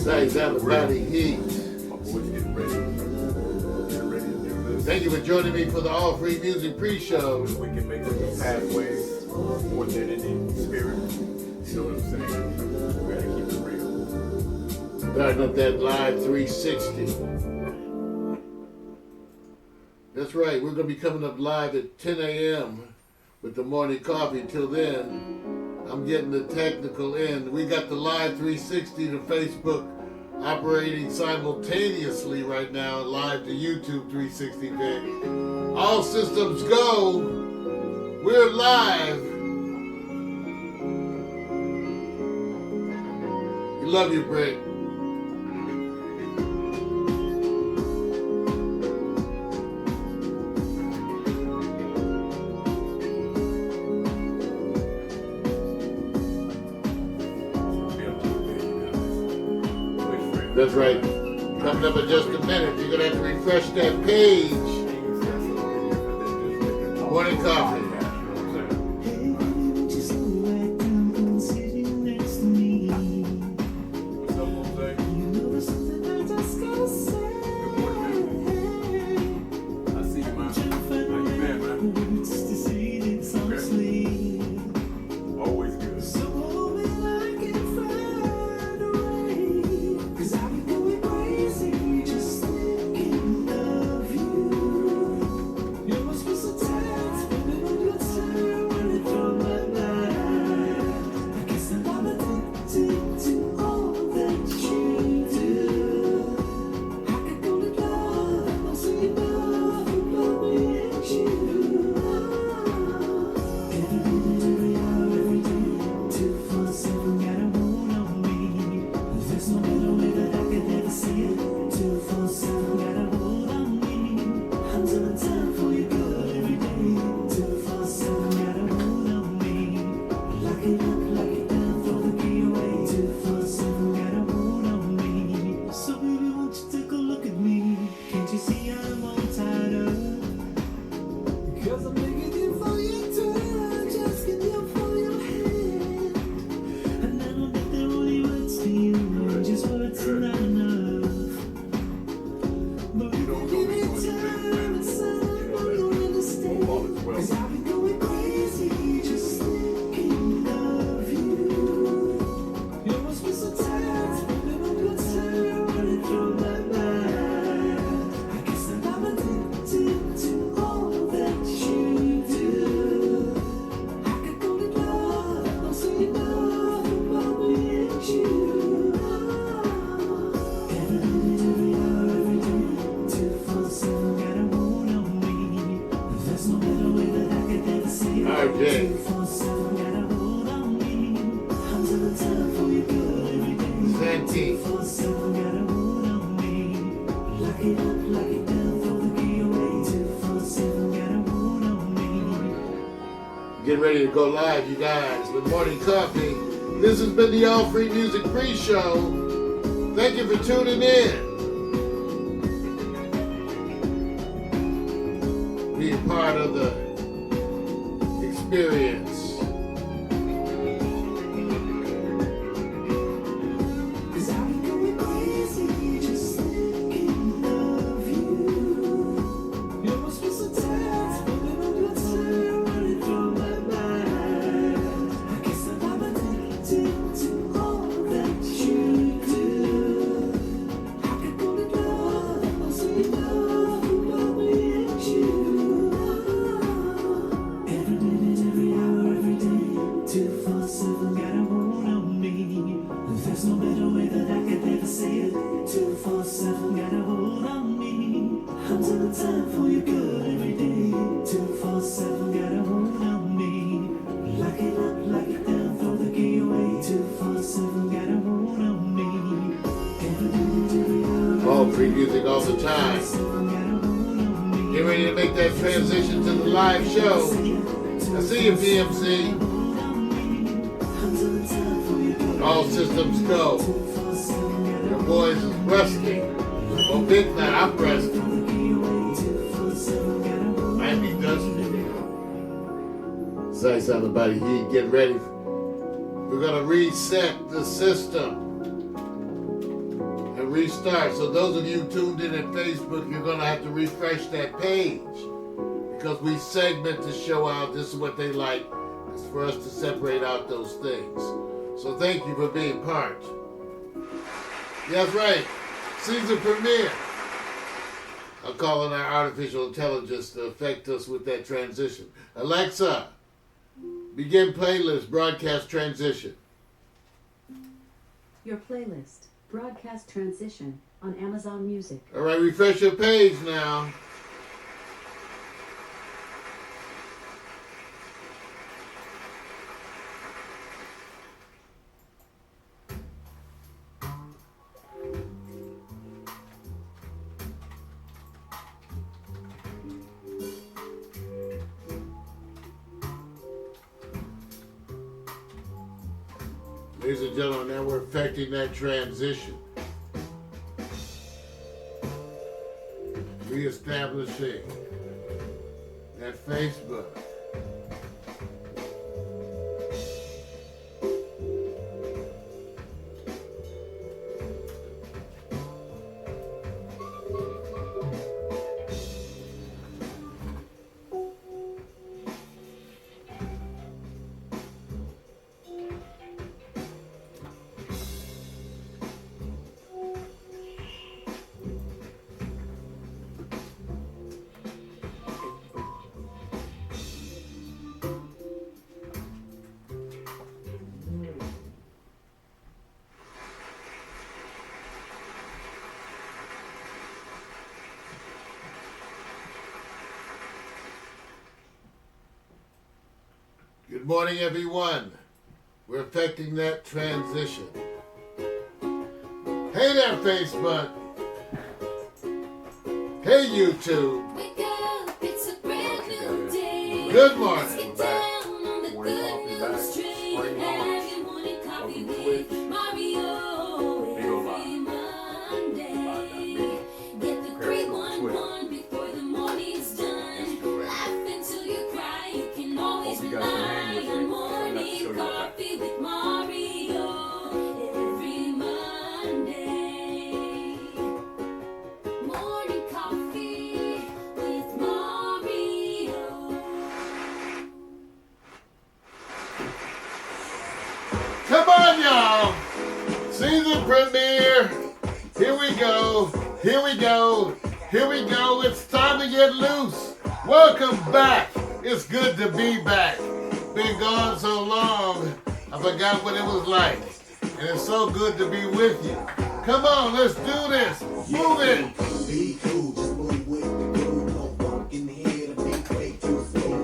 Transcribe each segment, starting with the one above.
Nice, everybody, heat. Thank you for joining me for the All Free Music Pre-Show. We can make the pathways coordinated in spirit. You know what I'm saying? We gotta keep it real. Starting up that live 360. That's right, we're going to be coming up live at 10 a.m. with the morning coffee. Until then, I'm getting the technical end. We got the live 360 to Facebook operating simultaneously right now, live to YouTube 360, baby. All systems go. We're live. We love you, Britt. That's right. Coming up in just a minute, you're going to have to refresh that page. Morning coffee. Get ready to go live, you guys, with Morning Coffee. This has been the All Free Music Pre-Show. Thank you for tuning in. Be a part of the experience. All free music all the time. Get ready to make that transition to the live show. I see you, PMC. All systems go. Your boys is rusty. Well, big man, I'm rusty. Might be dusty. Say something about heat. Get ready. We're gonna reset the system. a restart. So those of you tuned in at Facebook, you're going to have to refresh that page because we segment the show out. This is what they like. It's for us to separate out those things. So thank you for being part. Yeah, that's right. Season premiere. I'm calling our artificial intelligence to affect us with that transition. Alexa, begin playlist broadcast transition. Your playlist, broadcast transition on Amazon Music. All right, refresh your page now. Ladies and gentlemen, now we're affecting that transition. Reestablishing that Facebook. Good morning, everyone. We're affecting that transition. Hey there, Facebook. Hey, YouTube. Wake up, it's a brand new day. Good morning. Let's get down on the good news train. Have your morning coffee with Mario every Monday. Get the 311 before the morning's done. Laugh until you cry. You can always rely on morning coffee with Mario every Monday. Morning coffee with Mario. Come on, y'all. Season premiere. Here we go. Here we go. Here we go. It's time to get loose. Welcome back. It's good to be back. Been gone so long, I forgot what it was like. And it's so good to be with you. Come on, let's do this. Move it. Be cool, just move with the groove. No funk in here to be way too slow.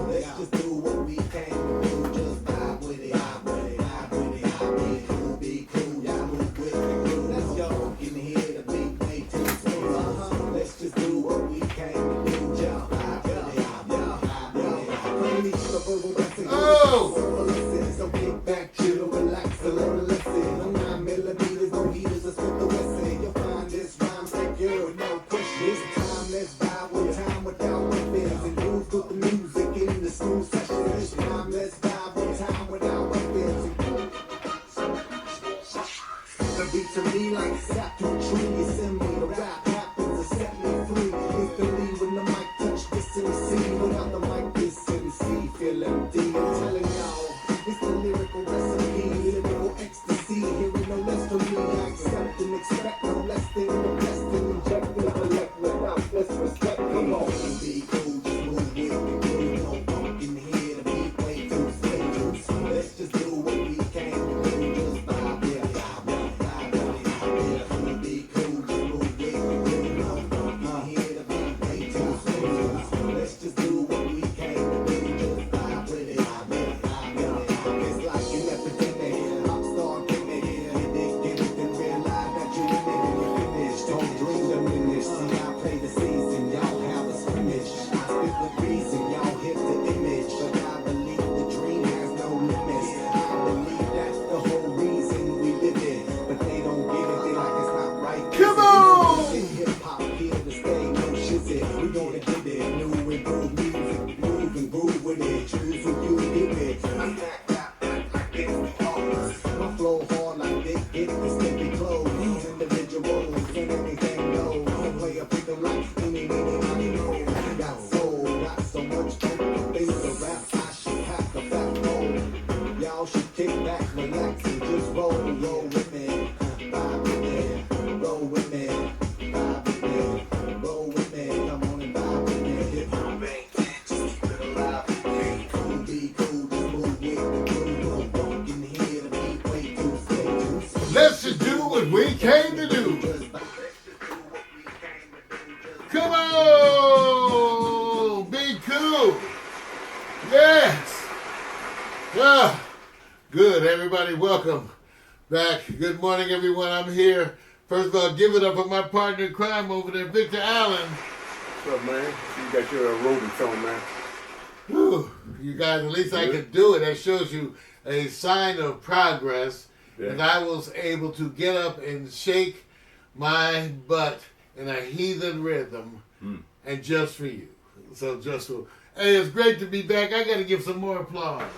Let's just do what we can do. Just vibe with it, vibe with it, vibe with it, vibe with it. Be cool, just move with the groove. Let's go. Funk in here to be way too slow. Let's just do what we can do. Just vibe with it, vibe with it, vibe with it. Oh! So kick back, chill, relax, and learn a lesson. No 9 millimeters, no heaters, just with the Wesson. You'll find this rhyme secure, no question. This time, let's vibe with time without weapons. And groove with the music in the school session. This time, let's vibe with time without weapons. The beat to me like sap to a tree. Assembly, the rap happens to set me free. Instantly when the mic touch this MC. Without the mic, this MC feel empty. I'm telling y'all. It's the lyrical recipe, lyrical ecstasy. Hearing no less from me, I accept and expect no less than the best and inject intellect without disrespect. Come on, be cool, just move with the groove. No funk in here to be way too slow. Let's just do what we can do. Just vibe, yeah, vibe, yeah. Be cool, just move with the groove. No funk in here to be way too slow. Let's just do what we can do. Just vibe with it, vibe, yeah. It's like an epidemic, pop star gimmick. Get it, then realize that you in it and you finished. Don't what we came to do. Come on, be cool. Yes. Ah, good, everybody. Welcome back. Good morning, everyone. I'm here. First of all, give it up for my partner in crime over there, Victor Allen. What's up, man? So you got your aerobics on, man. Whew. You guys, at least I could do it. That shows you a sign of progress. Yeah. And I was able to get up and shake my butt in a heathen rhythm, and just for you. So just for, hey, it's great to be back. I got to give some more applause.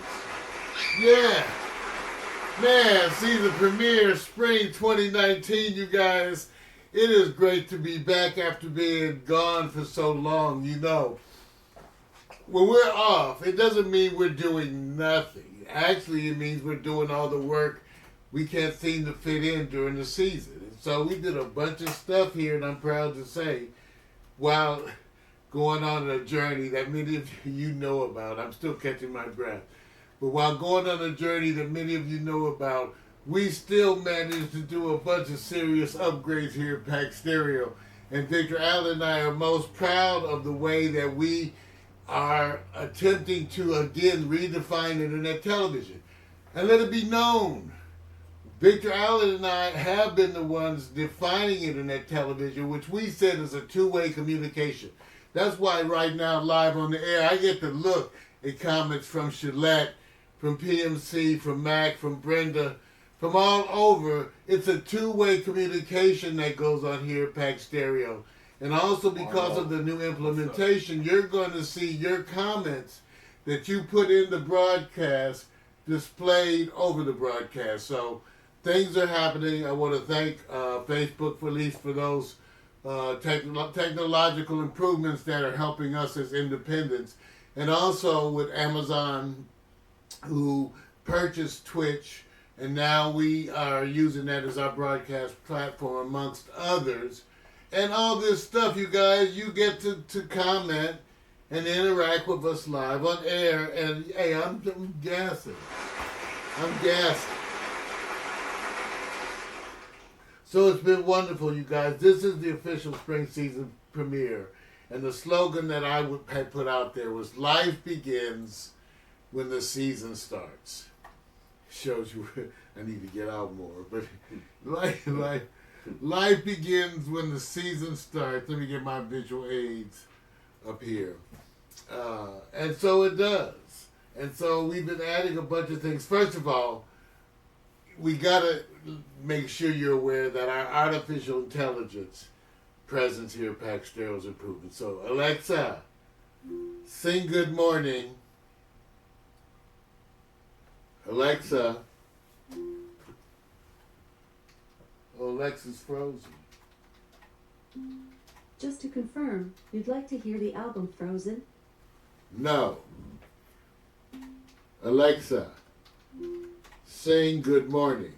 Yeah. Man, season premiere, spring 2019, you guys. It is great to be back after being gone for so long, you know. When we're off, it doesn't mean we're doing nothing. Actually, it means we're doing all the work we can't seem to fit in during the season. And so we did a bunch of stuff here, and I'm proud to say, while going on a journey that many of you know about, I'm still catching my breath, but while going on a journey that many of you know about, we still managed to do a bunch of serious upgrades here at Pax Stereo. And Victor Allen and I are most proud of the way that we are attempting to, again, redefine internet television. And let it be known, Victor Allen and I have been the ones defining internet television, which we said is a two-way communication. That's why right now, live on the air, I get to look at comments from Shalette, from PMC, from Mac, from Brenda, from all over. It's a two-way communication that goes on here at Pax Stereo. And also because of the new implementation, you're going to see your comments that you put in the broadcast displayed over the broadcast. So things are happening. I want to thank Facebook, for at least for those technological improvements that are helping us as independents. And also with Amazon, who purchased Twitch, and now we are using that as our broadcast platform amongst others. And all this stuff, you guys, you get to comment and interact with us live on air. And hey, I'm gassing. I'm gassing. So it's been wonderful, you guys. This is the official spring season premiere. And the slogan that I had put out there was, life begins when the season starts. Shows you, I need to get out more. But life begins when the season starts. Let me get my visual aids up here. And so it does. And so we've been adding a bunch of things. First of all, we got to make sure you're aware that our artificial intelligence presence here at Pax Stereo is improving. So, Alexa, sing Good Morning. Alexa. Oh, Alexa's frozen. Just to confirm, you'd like to hear the album Frozen? No. Alexa, sing Good Morning.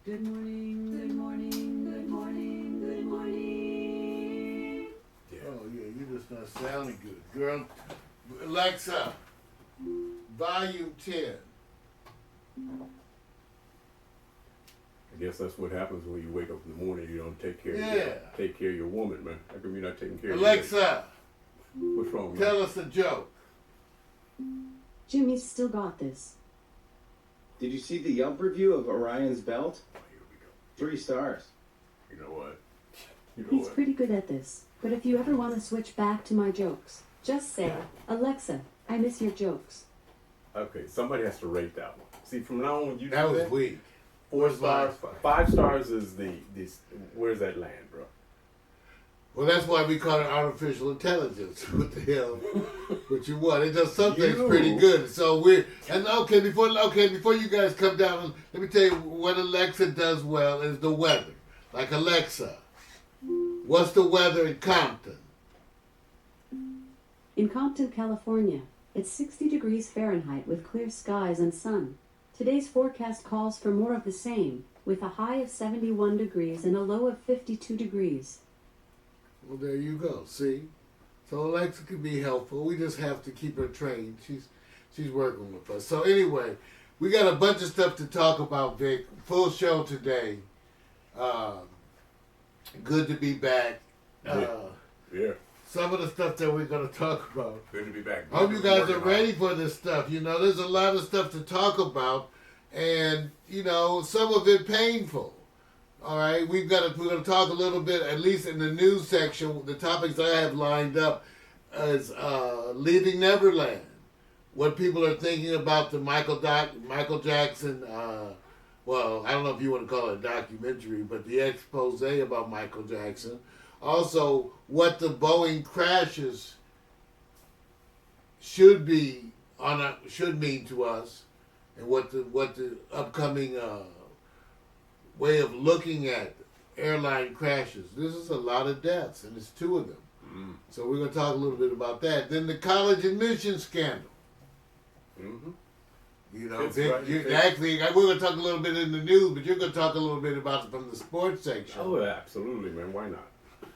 Good morning, good morning, good morning, good morning. Oh, yeah, you're just not sounding good. Girl, Alexa, volume 10. I guess that's what happens when you wake up in the morning. You don't take care of your woman, man. How come you're not taking care of Alexa, what's wrong, man? tell us a joke. Jimmy's still got this. Did you see the Yelp review of Orion's belt? Oh, here we go. 3 stars. You know what? He's pretty good at this. But if you ever want to switch back to my jokes, just say, Alexa, I miss your jokes. Okay, somebody has to rate that one. See, from now on, you That do was that. weak. 4 stars. 5 stars is this. Where's that land, bro? Well, that's why we call it artificial intelligence. What the hell? What you want? It does some things pretty good. So before you guys come down, let me tell you what Alexa does well is the weather. Like, Alexa, what's the weather in Compton? In Compton, California, it's 60 degrees Fahrenheit with clear skies and sun. Today's forecast calls for more of the same, with a high of 71 degrees and a low of 52 degrees. Well, there you go. See? So Alexa can be helpful. We just have to keep her trained. She's working with us. So anyway, We got a bunch of stuff to talk about, Vic. Full show today. Good to be back. Yeah. Some of the stuff that we're going to talk about. Good to be back. I hope you guys are ready for this stuff. You know, there's a lot of stuff to talk about, and you know, some of it painful. All right, we're gonna talk a little bit, at least in the news section. The topics I have lined up is leaving Neverland, what people are thinking about the Michael Jackson. Well, I don't know if you want to call it a documentary, but the expose about Michael Jackson. Also, what the Boeing crashes should mean to us, and what the upcoming way of looking at airline crashes. This is a lot of deaths, and it's 2 of them. Mm. So we're going to talk a little bit about that. Then the college admission scandal. Mm-hmm. You know, That's Vic, right. actually, we're going to talk a little bit in the news, but you're going to talk a little bit about it from the sports section. Oh, absolutely, man. Why not?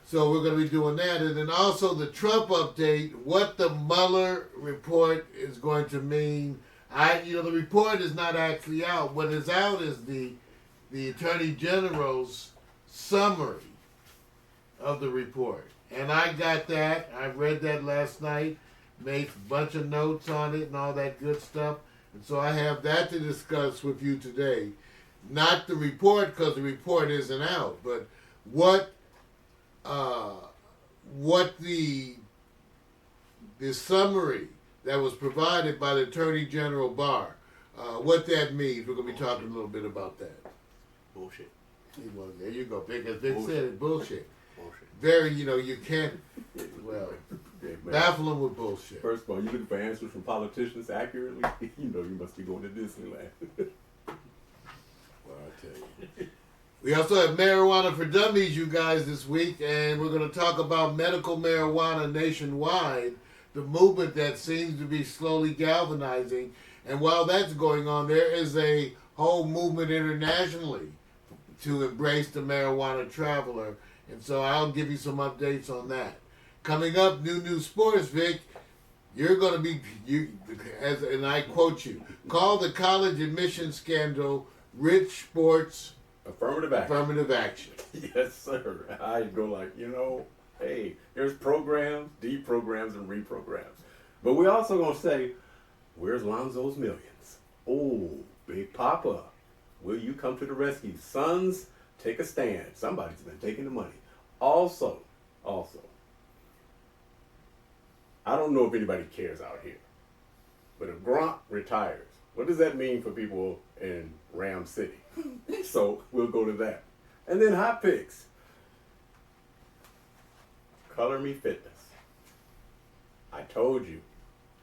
So we're going to be doing that. And then also the Trump update, what the Mueller report is going to mean. The report is not actually out. What is out is the Attorney General's summary of the report. And I got that. I read that last night, made a bunch of notes on it and all that good stuff. And so I have that to discuss with you today. Not the report, because the report isn't out, but what the summary that was provided by the Attorney General Barr, what that means. We're going to be talking a little bit about that. Bullshit. There you go, Vic. As Vic said, it's bullshit. Bullshit. Very, you can't, Yeah, man. baffle them with bullshit. First of all, you looking for answers from politicians accurately? You must be going to Disneyland. Well, I tell you. We also have marijuana for dummies, you guys, this week, and we're going to talk about medical marijuana nationwide, the movement that seems to be slowly galvanizing. And while that's going on, there is a whole movement internationally to embrace the marijuana traveler. And so I'll give you some updates on that. Coming up, new sports, Vic. You're going to be, and I quote you, call the college admission scandal rich sports Affirmative action. affirmative action. Yes, sir. I go like, hey, there's programs, deprograms, and reprograms. But we're also going to say, where's Lonzo's millions? Oh, Big Papa, will you come to the rescue? Sons, take a stand. Somebody's been taking the money. Also, I don't know if anybody cares out here, but if Gronk retires, what does that mean for people in Ram City? So we'll go to that. And then hot picks. Color Me Fitness. I told you,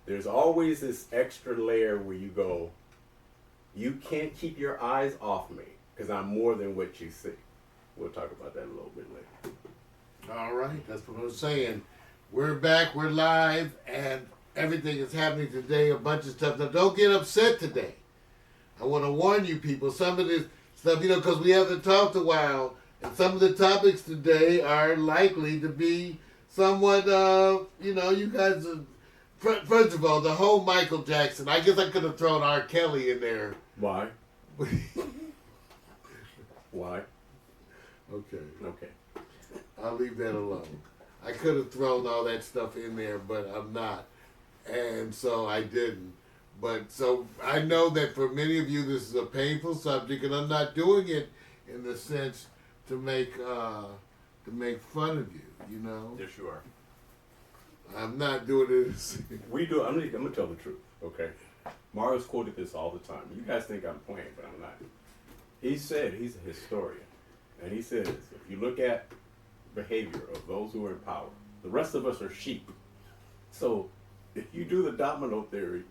there's always this extra layer where you go, you can't keep your eyes off me because I'm more than what you see. We'll talk about that a little bit later. All right, that's what I was saying. We're back, we're live, and everything is happening today, a bunch of stuff. Now, don't get upset today. I want to warn you people, some of this stuff, because we haven't talked a while, and some of the topics today are likely to be somewhat, you guys, first of all, the whole Michael Jackson, I guess I could have thrown R. Kelly in there. Why? Why? Okay. I'll leave that alone. I could have thrown all that stuff in there, but I'm not. And so I didn't. But so I know that for many of you this is a painful subject, and I'm not doing it in the sense to make fun of you, Yes, you are. I'm not doing it. We do. I'm gonna tell the truth, okay? Mario's quoted this all the time. You guys think I'm playing, but I'm not. He said he's a historian, and he says if you look at behavior of those who are in power, the rest of us are sheep. So if you do the domino theory,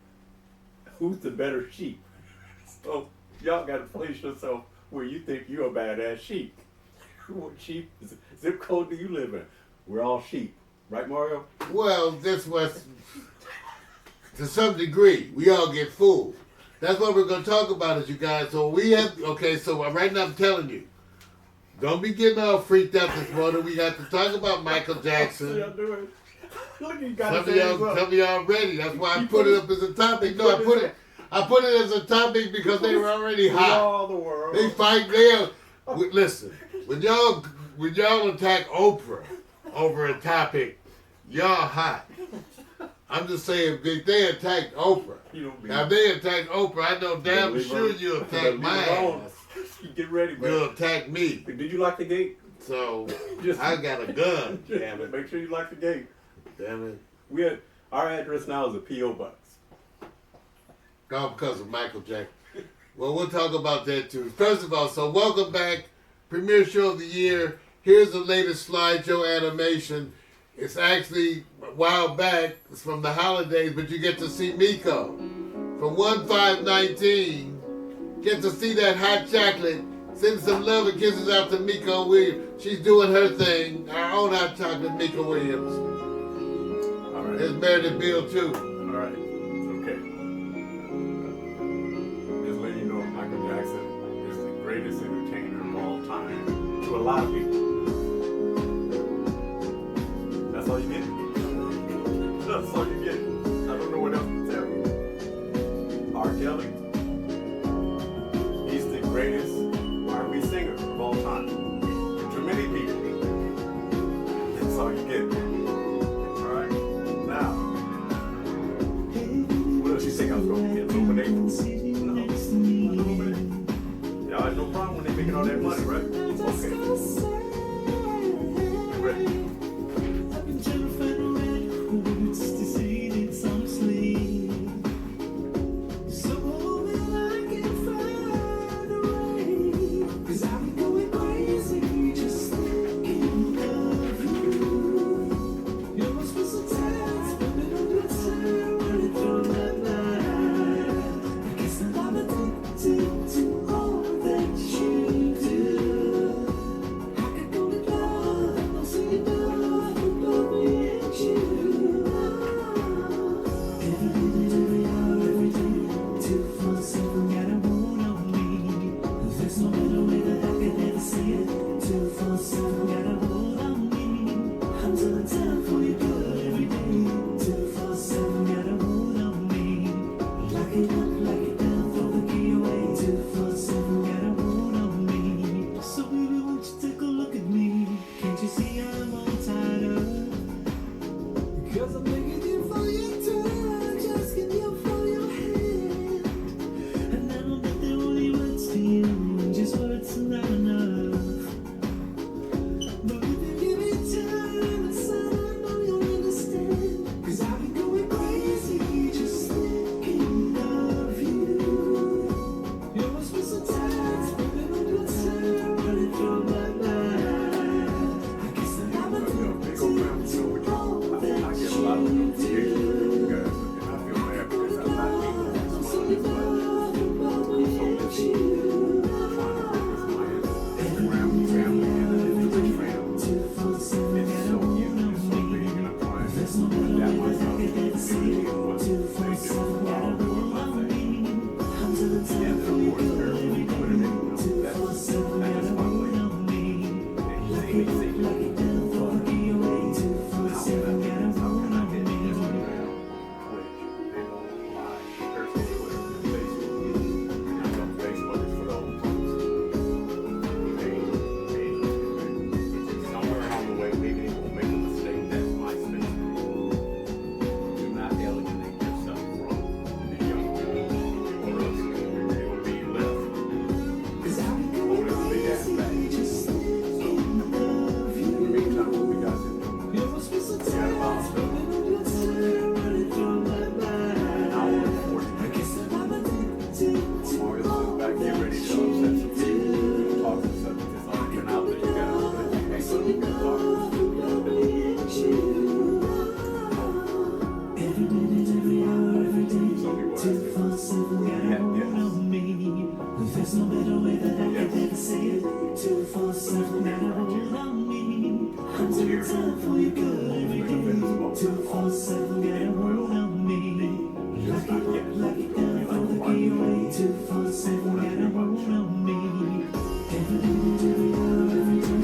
who's the better sheep? So y'all got to place yourself where you think you're a badass sheep. What sheep zip code do you live in? We're all sheep, right, Mario? Well, this was, to some degree, we all get fooled. That's what we're going to talk about, as you guys. So so right now I'm telling you, don't be getting all freaked out this morning. We got to talk about Michael Jackson. Look, you Some got of y'all ready. That's why I put it up as a topic. No, I put it as a topic because they were already We hot. all the world. They fight. Listen, when y'all attack Oprah over a topic, y'all hot. I'm just saying, if they attacked Oprah, now if they attacked Oprah, I know damn sure you'll attack my ass. You get ready, man. You'll attack me. Did you lock the gate? So I got a gun. Damn it. Make sure you lock the gate. Damn it. Our address now is a P.O. Box. All because of Michael Jackson. Well, we'll talk about that too. First of all, so welcome back. Premiere show of the year. Here's the latest slideshow animation. It's actually a while back. It's from the holidays, but you get to see Miko. From 1/5/19, get to see that hot chocolate. Send some love and kisses out to Miko Williams. She's doing her thing. Our own hot chocolate, Miko Williams. All right. There's Meredith Bill too. All right. Okay. Just letting you know, Michael Jackson is the greatest entertainer of all time to a lot of people. That's all you get. That's all you get. I don't know what else to tell you. R. Kelly. He's the greatest R&B singer of all time. To many people. That's all you get. All right. Now, what else you think I was going to get? Illuminate? No. Illuminate. Y'all had no problem when they making all that money, right? Okay. You ready?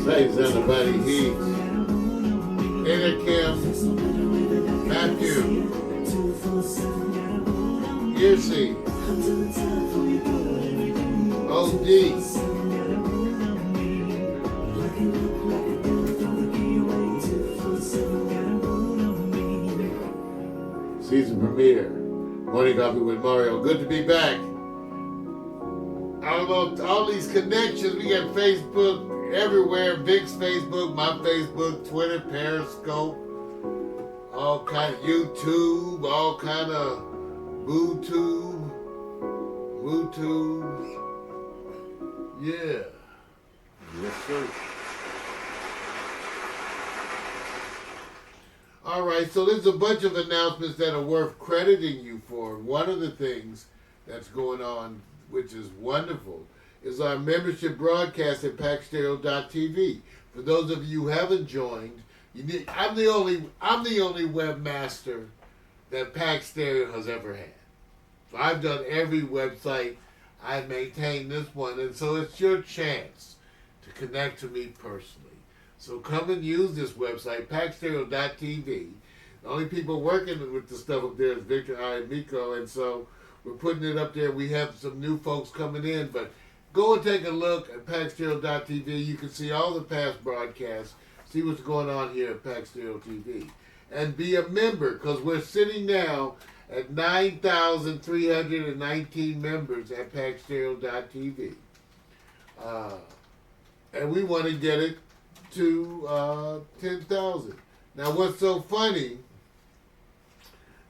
Thanks, everybody. Heat. Anna Kim. Matthew. Yirsi. HD. Season premiere. Morning Coffee with Mario. Good to be back. I don't know, all these connections. We got Facebook everywhere. Vic's Facebook, my Facebook, Twitter, Periscope, all kind of YouTube, all kind of BooTube. Yeah. Yes, sir. All right, so there's a bunch of announcements that are worth crediting you for. One of the things that's going on, which is wonderful, is our membership broadcast at PaxStereo.tv. For those of you who haven't joined, I'm the only webmaster that Pax Stereo has ever had. So I've done every website. I've maintained this one, and so it's your chance to connect to me personally. So come and use this website, PaxStereo.tv. The only people working with the stuff up there is Victor, I, and Miko, and so we're putting it up there. We have some new folks coming in, but go and take a look at PaxStereo.tv. You can see all the past broadcasts, see what's going on here at Pax Stereo TV. And be a member, because we're sitting now at 9,319 members at PaxStereo.tv. And we want to get it to 10,000. Now, what's so funny,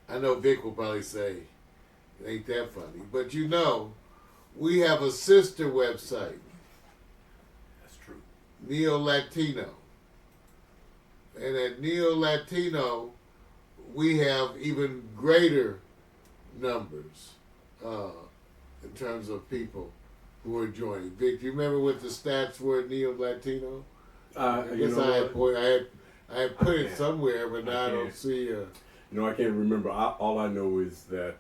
I know Vic will probably say, it ain't that funny, but you know, we have a sister website, That's true. Neo Latino. And at Neo Latino, we have even greater numbers in terms of people who are joining. Vic, do you remember what the stats were at Neo Latino? I guess I had put it somewhere, but now I don't see. I can't remember. All I know is that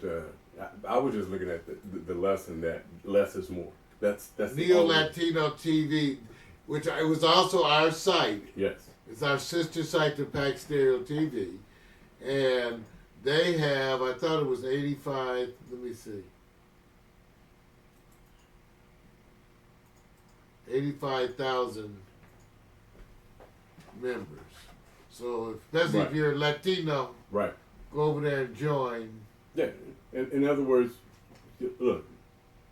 I was just looking at the lesson that less is more. That's Neo Latino TV, which it was also our site. Yes. It's our sister site to Pax Stereo TV, and they have, I thought it was 85. Let me see. 85,000 members. So especially if you're Latino, right, go over there and join. Yeah. In other words, look,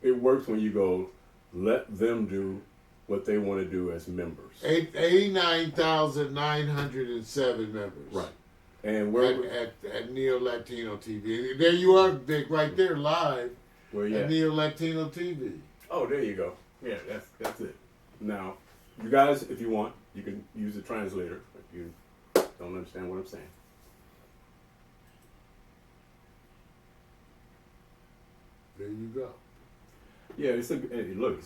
it works when you go, let them do what they want to do as members. 89,907 members. Right. And we're at Neo Latino TV. There you are, Vic, right there live at Neo Latino TV. Oh, there you go. Yeah, that's it. Now, you guys, if you want, you can use the translator if you don't understand what I'm saying. There you go. Yeah, it's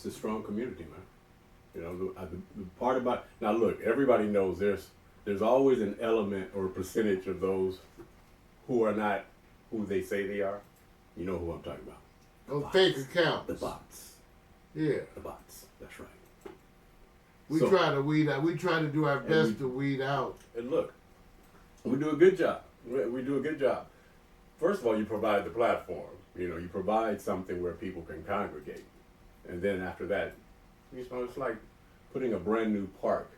a strong community, man. You know, the part about, now look, everybody knows there's always an element or a percentage of those who are not who they say they are. You know who I'm talking about. Oh, fake accounts. The bots. Yeah. The bots. That's right. We try to weed out. We try to do our best to weed out. And look, we do a good job. We do a good job. First of all, you provide the platform. You know, you provide something where people can congregate. And then after that, it's like putting a brand new park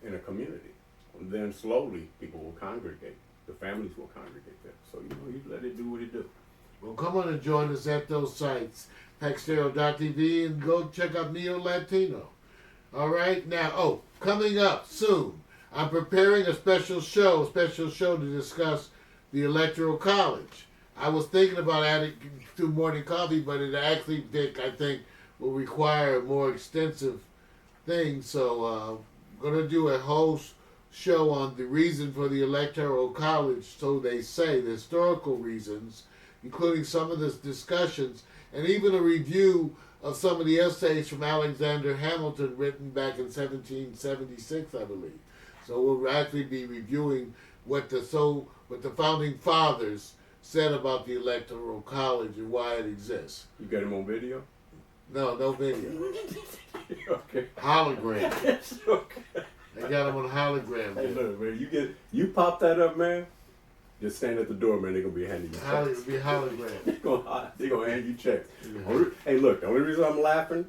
in a community. And then slowly people will congregate. The families will congregate there. So, you let it do what it do. Well, come on and join us at those sites, PaxStereo.tv, and go check out Neo Latino. All right? Now, coming up soon, I'm preparing a special show to discuss the Electoral College. I was thinking about adding to Morning Coffee, but it actually, Vic, I think, will require a more extensive thing. So I'm going to do a whole show on the reason for the Electoral College, so they say, the historical reasons, including some of the discussions, and even a review of some of the essays from Alexander Hamilton written back in 1776, I believe. So we'll actually be reviewing what the founding fathers said about the Electoral College and why it exists. You got him on video? No video. Okay. Hologram. Okay. I got him on hologram. Hey, look, man, you pop that up, man. Just stand at the door, man. They're gonna be handing you checks. It'll be hologram. They're gonna hand you checks. Hey, look, the only reason I'm laughing,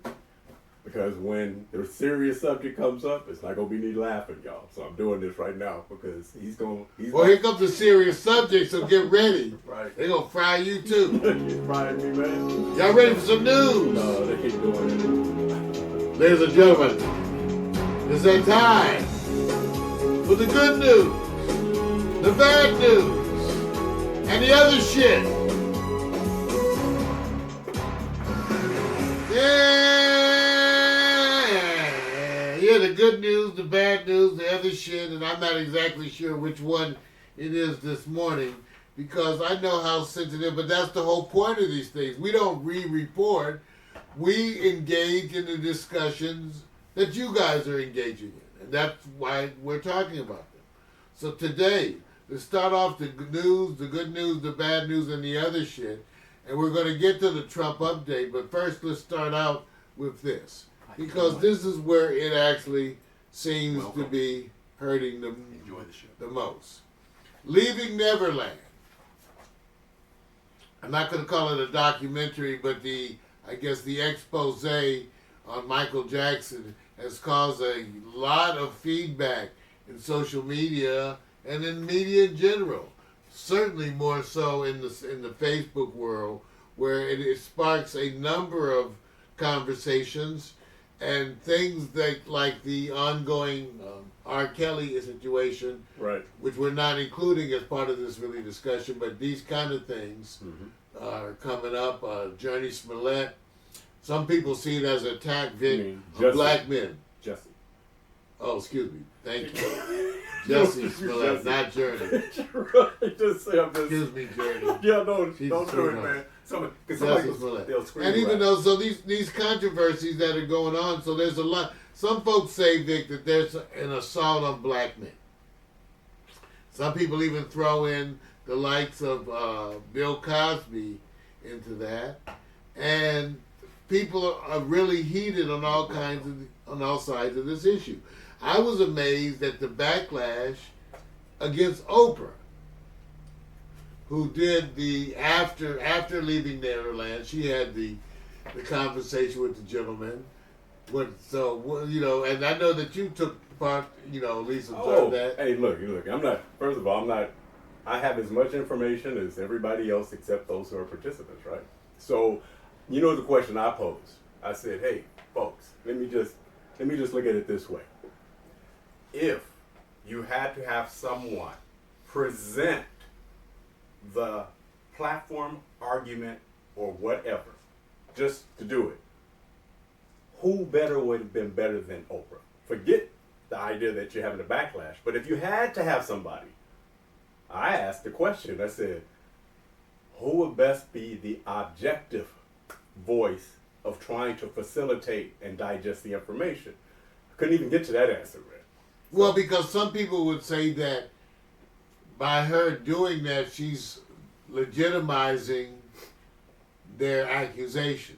Because when the serious subject comes up, it's not gonna be any laughing, y'all. So I'm doing this right now because he's Well, here comes the serious subject, so get ready. Right. They're gonna fry you too. You frying me, man? Y'all ready for some news? No, they keep doing it. Ladies and gentlemen, it's that time for the good news, the bad news, and the other shit. Yeah, the good news, the bad news, the other shit, and I'm not exactly sure which one it is this morning because I know how sensitive, but that's the whole point of these things. We don't re-report. We engage in the discussions that you guys are engaging in, and that's why we're talking about them. So today, let's start off the news, the good news, the bad news, and the other shit, and we're going to get to the Trump update, but first let's start out with this, because this is where it actually seems to be hurting them the most. Leaving Neverland. I'm not going to call it a documentary, but I guess the expose on Michael Jackson has caused a lot of feedback in social media and in media in general. Certainly more so in the Facebook world, where it sparks a number of conversations and things that, like the ongoing R. Kelly situation, Right. which we're not including as part of this really discussion, but these kind of things are coming up. Journey Smollett. Some people see it as an attack of black men. Jesse. Oh, excuse me. Thank you. Jesse Smollett, not Journey. Right. Just say I'm just. Excuse me, Journey. Yeah, don't She's do it, screwing man. up. Somebody Jesse Smollett. they'll scream. And even right. though, so these controversies that are going on, so there's a lot. Some folks say, Vic, that there's an assault on black men. Some people even throw in the likes of Bill Cosby into that, and people are really heated on all sides of this issue. I was amazed at the backlash against Oprah, who did the after leaving Neverland. She had the conversation with the gentleman. And I know that you took part, at least observed that. Hey, look, I'm not, first of all, I have as much information as everybody else except those who are participants, right? So, the question I posed. I said, hey, folks, let me just look at it this way. If you had to have someone present the platform, argument, or whatever, just to do it, who better would have been better than Oprah? Forget the idea that you're having a backlash. But if you had to have somebody, I asked the question. I said, who would best be the objective voice of trying to facilitate and digest the information? I couldn't even get to that answer, Red. Well, because some people would say that by her doing that, she's legitimizing their accusations.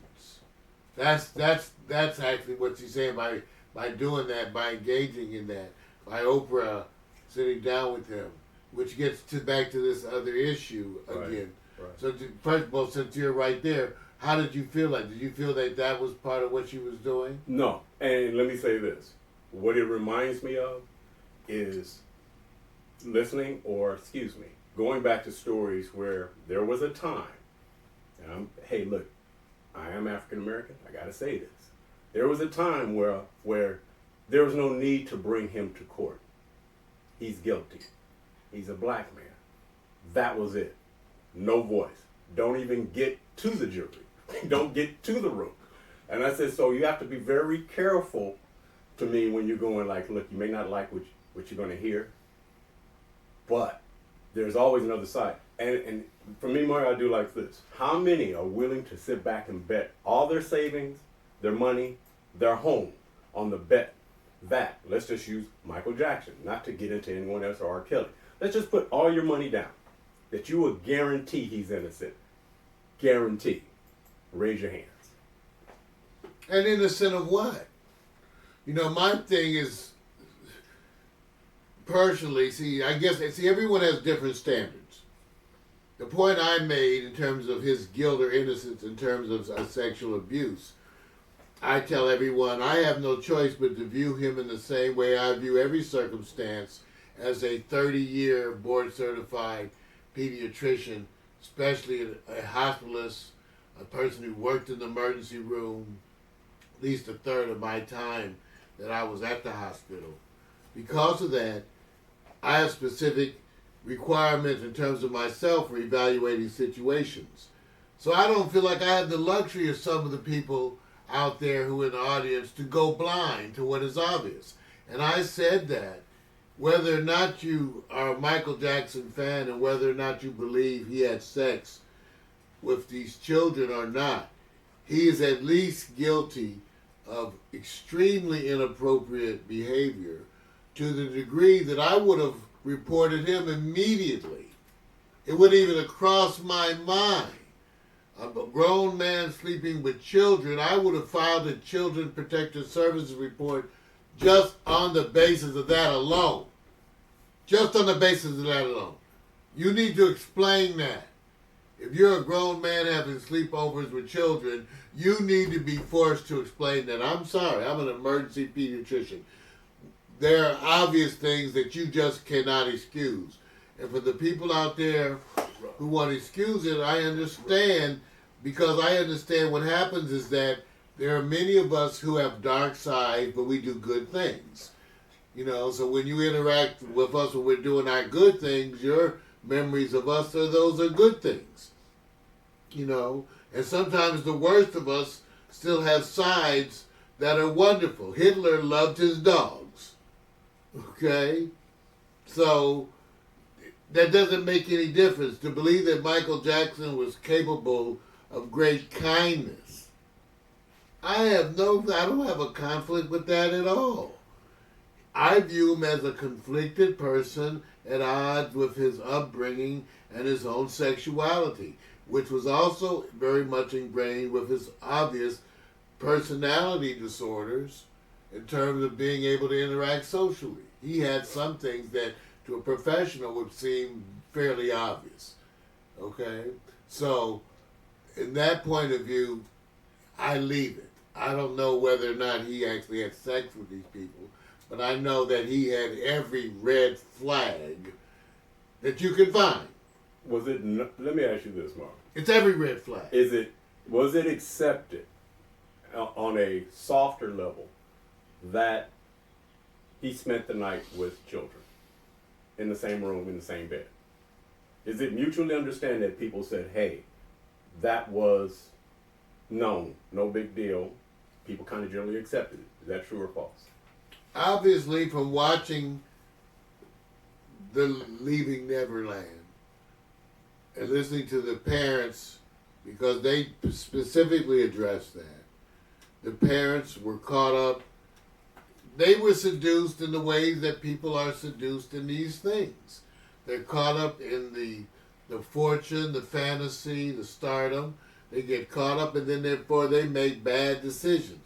That's actually what she's saying by doing that, by engaging in that, by Oprah sitting down with him, which gets back to this other issue again. Right. So first of all, since you're right there, how did you feel like? Did you feel that was part of what she was doing? No, and let me say this. What it reminds me of is going back to stories where there was a time, hey, look, I am African American, I gotta say this. There was a time where there was no need to bring him to court. He's guilty. He's a black man. That was it. No voice. Don't even get to the jury. Don't get to the room. And I said, so you have to be very careful to me when you're going like, look, you may not like what you're going to hear, but there's always another side. And for me, Mario, I do like this. How many are willing to sit back and bet all their savings, their money, their home on the bet that, let's just use Michael Jackson, not to get into anyone else or R. Kelly. Let's just put all your money down that you will guarantee he's innocent. Guarantee. Raise your hands. And innocent of what? My thing is, personally, everyone has different standards. The point I made in terms of his guilt or innocence in terms of sexual abuse, I tell everyone I have no choice but to view him in the same way I view every circumstance as a 30-year board-certified pediatrician, especially a hospitalist, a person who worked in the emergency room at least a third of my time that I was at the hospital. Because of that, I have specific requirements in terms of myself for evaluating situations. So I don't feel like I have the luxury of some of the people out there who are in the audience to go blind to what is obvious. And I said that whether or not you are a Michael Jackson fan and whether or not you believe he had sex with these children or not, he is at least guilty of extremely inappropriate behavior to the degree that I would have reported him immediately. It wouldn't even have crossed my mind. A grown man sleeping with children, I would have filed a Children Protective Services report just on the basis of that alone. Just on the basis of that alone. You need to explain that. If you're a grown man having sleepovers with children, you need to be forced to explain that. I'm sorry, I'm an emergency pediatrician. There are obvious things that you just cannot excuse. And for the people out there who want to excuse it, I understand, because I understand what happens is that there are many of us who have dark sides, but we do good things. You know, so when you interact with us when we're doing our good things, your memories of us are those are good things. You know, and sometimes the worst of us still have sides that are wonderful. Hitler loved his dogs. Okay? So that doesn't make any difference. To believe that Michael Jackson was capable of great kindness, I don't have a conflict with that at all. I view him as a conflicted person at odds with his upbringing and his own sexuality, which was also very much ingrained with his obvious personality disorders in terms of being able to interact socially. He had some things that to a professional would seem fairly obvious. Okay? So, in that point of view, I leave it. I don't know whether or not he actually had sex with these people, but I know that he had every red flag that you can find. Was it? Let me ask you this, Mark. It's every red flag. Was it accepted on a softer level that he spent the night with children in the same room, in the same bed? Is it mutually understood that people said, hey, that was known, no big deal, people kind of generally accepted it? Is that true or false? Obviously, from watching the Leaving Neverland and listening to the parents, because they specifically addressed that, the parents were caught up. They were seduced in the ways that people are seduced in these things. They're caught up in the fortune, the fantasy, the stardom. They get caught up, and then therefore they make bad decisions.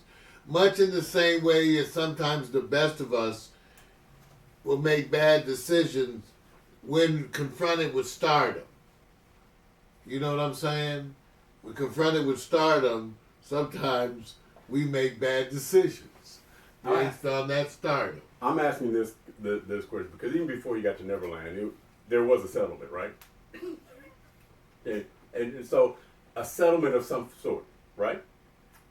Much in the same way as sometimes the best of us will make bad decisions when confronted with stardom. You know what I'm saying? When confronted with stardom, sometimes we make bad decisions based on that stardom. I'm asking this question because even before you got to Neverland, there was a settlement, right? and so a settlement of some sort, right?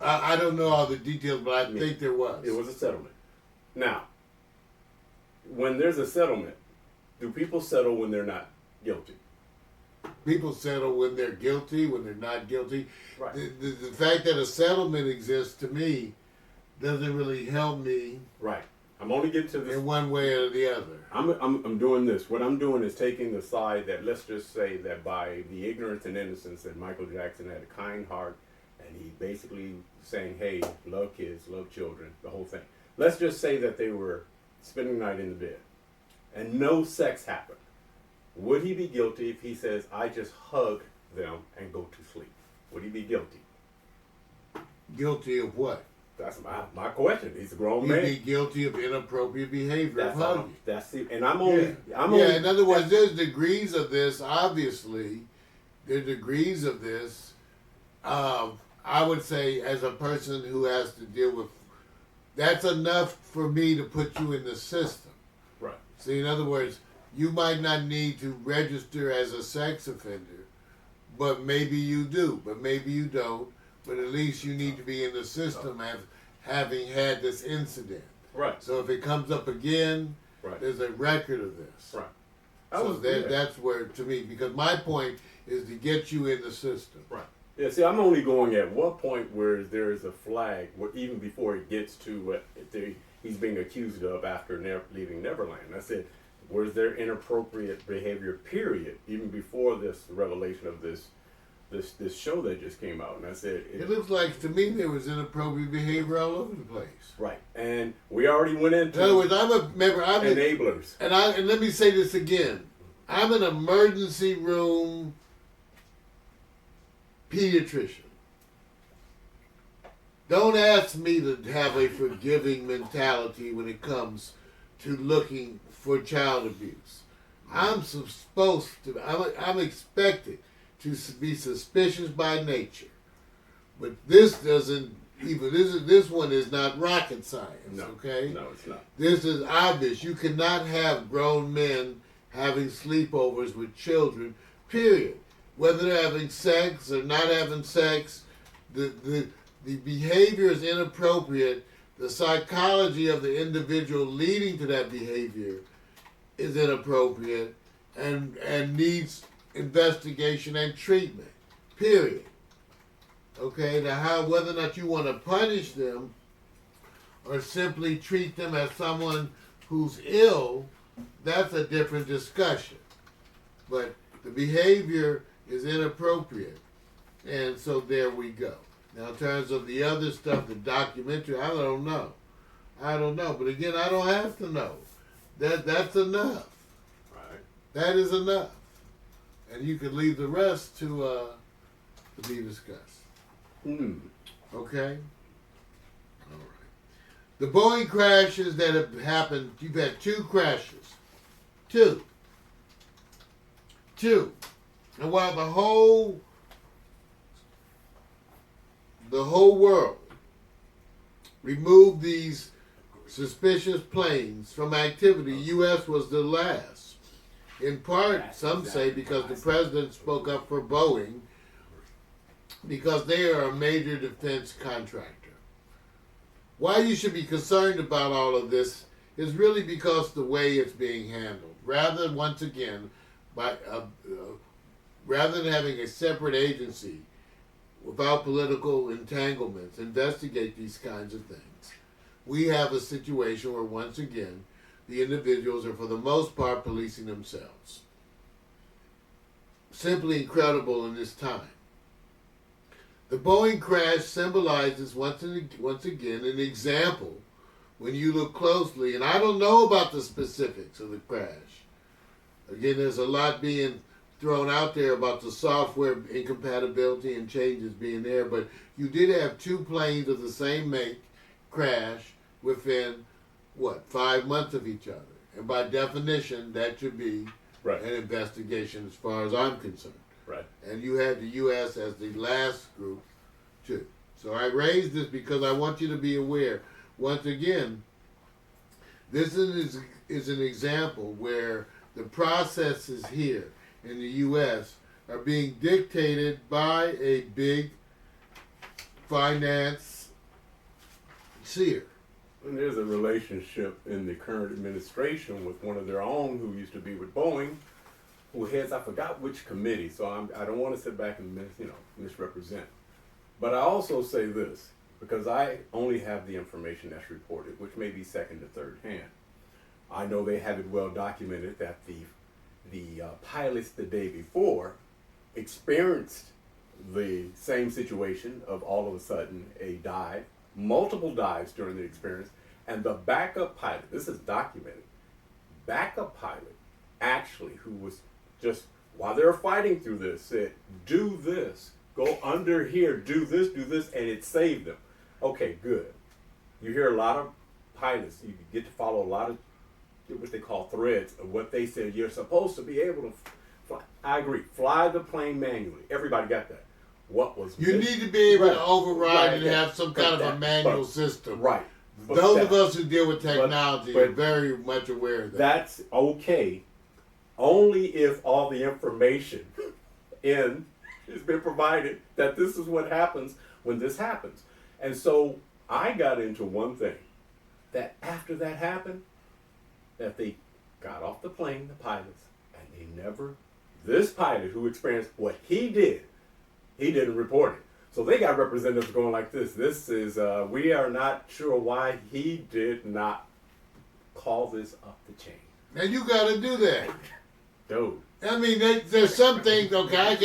I don't know all the details, but I think there was. It was a settlement. Now, when there's a settlement, do people settle when they're not guilty? People settle when they're guilty, when they're not guilty. Right. The fact that a settlement exists, to me, doesn't really help me. Right. I'm only getting to this in one way or the other. I'm doing this. What I'm doing is taking the side that, let's just say that by the ignorance and innocence that Michael Jackson had a kind heart, and he basically saying, hey, love kids, love children, the whole thing. Let's just say that they were spending the night in the bed and no sex happened. Would he be guilty if he says, I just hug them and go to sleep? Would he be guilty? Guilty of what? That's my question. He's a grown man. He'd be guilty of inappropriate behavior. That's it. And I'm only. In other words, there's degrees of this. Obviously, there are degrees of this. I would say, as a person who has to deal with, that's enough for me to put you in the system. Right. See, in other words, you might not need to register as a sex offender, but maybe you do, but maybe you don't. But at least you need to be in the system as having had this incident. Right. So if it comes up again, Right. there's a record of this. Right. So that's where, to me, because my point is to get you in the system. Right. Yeah, see, I'm only going at what point where there is a flag, even before it gets to what he's being accused of after leaving Neverland. I said, was there inappropriate behavior, period, even before this revelation of this show that just came out? And I said, it looks like, to me, there was inappropriate behavior all over the place. Right. And we already went into In other words, I'm enablers. And let me say this again. I'm an emergency room pediatrician. Don't ask me to have a forgiving mentality when it comes to looking for child abuse. I'm expected to be suspicious by nature. But this doesn't even, this one is not rocket science, okay? No, it's not. This is obvious. You cannot have grown men having sleepovers with children, period. Whether they're having sex or not having sex, the behavior is inappropriate. The psychology of the individual leading to that behavior is inappropriate and needs investigation and treatment, period. Okay, now whether or not you want to punish them or simply treat them as someone who's ill, that's a different discussion. But the behavior is inappropriate. And so there we go. Now, in terms of the other stuff, the documentary, I don't know. But again, I don't have to know. That's enough. Right. That is enough. And you can leave the rest to be discussed. Okay? All right. The Boeing crashes that have happened, you've had 2 crashes. 2. And while the whole world removed these suspicious planes from activity, U.S. was the last. In part, some say because the president spoke up for Boeing, because they are a major defense contractor. Why you should be concerned about all of this is really because the way it's being handled. Rather than having a separate agency without political entanglements investigate these kinds of things, we have a situation where, once again, the individuals are, for the most part, policing themselves. Simply incredible in this time. The Boeing crash symbolizes, once again, an example, when you look closely, and I don't know about the specifics of the crash. Again, there's a lot being thrown out there about the software incompatibility and changes being there, but you did have 2 planes of the same make crash within, 5 months of each other. And by definition, that should be Right. an investigation as far as I'm concerned. Right. And you had the U.S. as the last group, too. So I raised this because I want you to be aware. Once again, this is an example where the processes here in the U.S. are being dictated by a big finance seer. And there's a relationship in the current administration with one of their own who used to be with Boeing, who heads, I forgot which committee, so I don't want to sit back and misrepresent. But I also say this, because I only have the information that's reported, which may be second to third hand. I know they have it well documented that the pilots the day before experienced the same situation of all of a sudden a dive, multiple dives during the experience, and the backup pilot, this is documented, backup pilot actually, who was just, while they were fighting through this, said, do this, go under here, do this, and it saved them. Okay, good. You hear a lot of pilots, you get to follow a lot of what they call threads of what they said you're supposed to be able to fly. I agree, fly the plane manually. Everybody got that. what was You missing. need to be able Right. to override and Right. have some But kind of a that- manual but- system. Right. But Those that- of us who deal with technology are but- very much aware of that. That's okay, only if all the information has been provided that this is what happens when this happens. And so I got into one thing, that after that happened, that they got off the plane, the pilots, and they never, this pilot who experienced what he didn't report it. So they got representatives going like this. This is, we are not sure why he did not call this up the chain. And you got to do that. Dude. I mean, there's some things, okay, I can